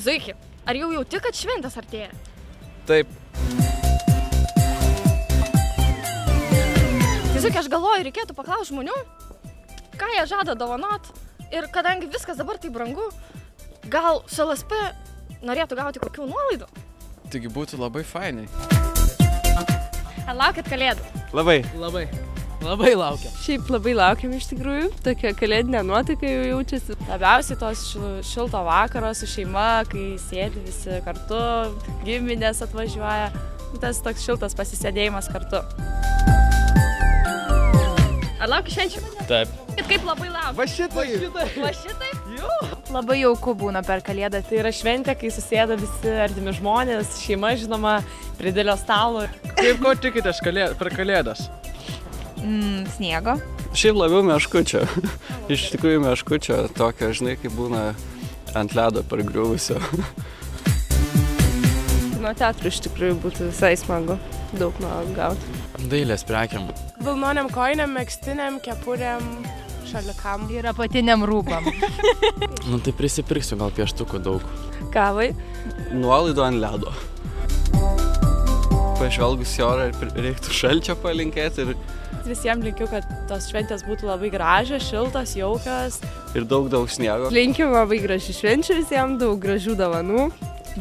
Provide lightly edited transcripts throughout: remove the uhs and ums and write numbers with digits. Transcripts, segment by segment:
Zuiki, ar jau jauti, kad šventės artėja? Taip. Tiesiog aš galvoju, reikėtų paklausti žmonių, ką jie žada dovanot. Ir kadangi viskas dabar tai brangu, gal su LSP norėtų gauti kokių nuolaidų? Taigi būtų labai fainai. Ar laukit kalėdų? Labai. Labai laukiam. Šiaip labai laukiam iš tikrųjų, tokia kalėdinė nuotaika jau jaučiasi. Labiausiai tos šilto vakaro su šeima, kai sėdi visi kartu, giminės atvažiuoja. Tas toks šiltas pasisėdėjimas kartu. Ar lauki švenčių? Taip. Kaip labai lauki? Va šitai. Va šitai? Labai jauku būna per kalėdą. Tai yra šventė, kai susėda visi artimi žmonės, šeima žinoma, prie didelio stalo. Kaip ko tikitės per kalėdas? Sniego. Šiaip labiau meškučio. Iš tikrųjų meškučio tokio, žinai, kaip būna ant ledo pargriuvusio. Kino teatrų iš tikrųjų būtų visai smagu daug gauti. Dailės prekiam. Vilnoniam kojiniam, megztiniam, kepuriam, šalikam. Ir apatiniam rūbam. Nu tai prisipirksiu gal pieštukų daug. Kavai. Nuolaidų ant ledo. Pažvelgus į orą reiktų šalčio palinkėti ir Visiems linkiu, kad tos šventės būtų labai gražios, šiltos, jaukios. ir daug sniego. Linkiu labai gražių švenčių visiems, daug gražių dovanų.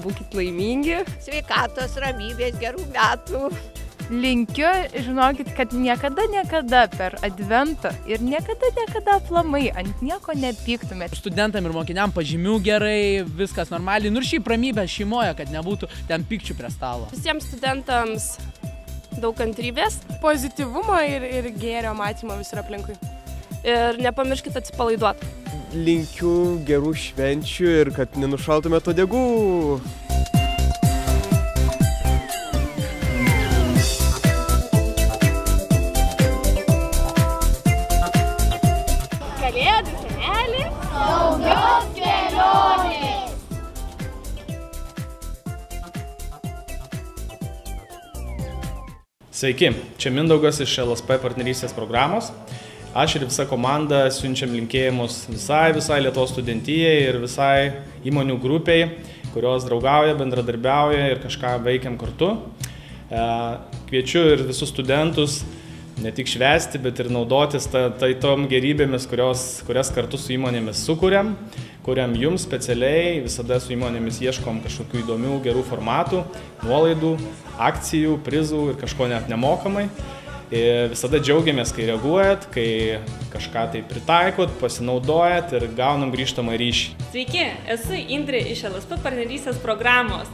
Būkit laimingi. Sveikatos, ramybės, gerų metų. Linkiu, žinokit, kad niekada per adventą ir niekada aplamai ant nieko nepyktumėt. Studentam ir mokiniam pažymių gerai, viskas normaliai. Nu ir šiaip ramybės šeimoje, kad nebūtų ten pykčių prie stalo. Visiems studentams daug kantrybės, pozityvumo ir gėrio matymo visur aplinkui. Ir nepamirškit atsipalaiduoti. Linkiu gerų švenčių ir kad nenušaltumėt uodegų. Kalėdų senelį. Saugios kelionės. Sveiki, čia Mindaugas iš LSP partnerystės programos. Aš ir visa komanda siunčiam linkėjimus visai Lietuvos studentijai ir visai įmonių grupiai, kurios draugauja, bendradarbiauja ir kažką veikiam kartu. Kviečiu ir visus studentus ne tik švęsti, bet ir naudotis tom gerybėmis, kurias kartu su įmonėmis sukuriam jums specialiai, visada su įmonėmis ieškom kažkokių įdomių, gerų formatų, nuolaidų, akcijų, prizų ir kažko net nemokamai. Ir visada džiaugiamės, kai reaguojat, kai kažką tai pritaikot, pasinaudojat ir gaunam grįžtamą ryšį. Sveiki, esu Indrė iš LSP partnerystės programos.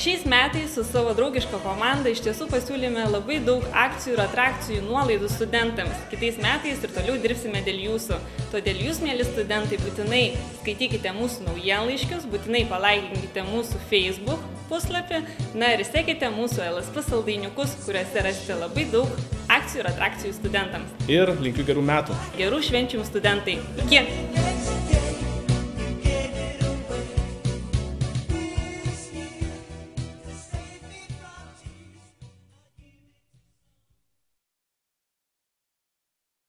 Šiais metais su savo draugiška komanda iš tiesų pasiūlėme labai daug akcijų ir atrakcijų nuolaidų studentams. Kitais metais ir toliau dirbsime dėl jūsų. Todėl jūs, mėly studentai, būtinai skaitykite mūsų naujienlaiškius, būtinai palaikinkite mūsų Facebook puslapį, ir sekite mūsų LSP saldainiukus, kuriuose rasite labai daug akcijų ir atrakcijų studentams. Ir linkiu gerų metų. Gerų švenčių studentai. Iki!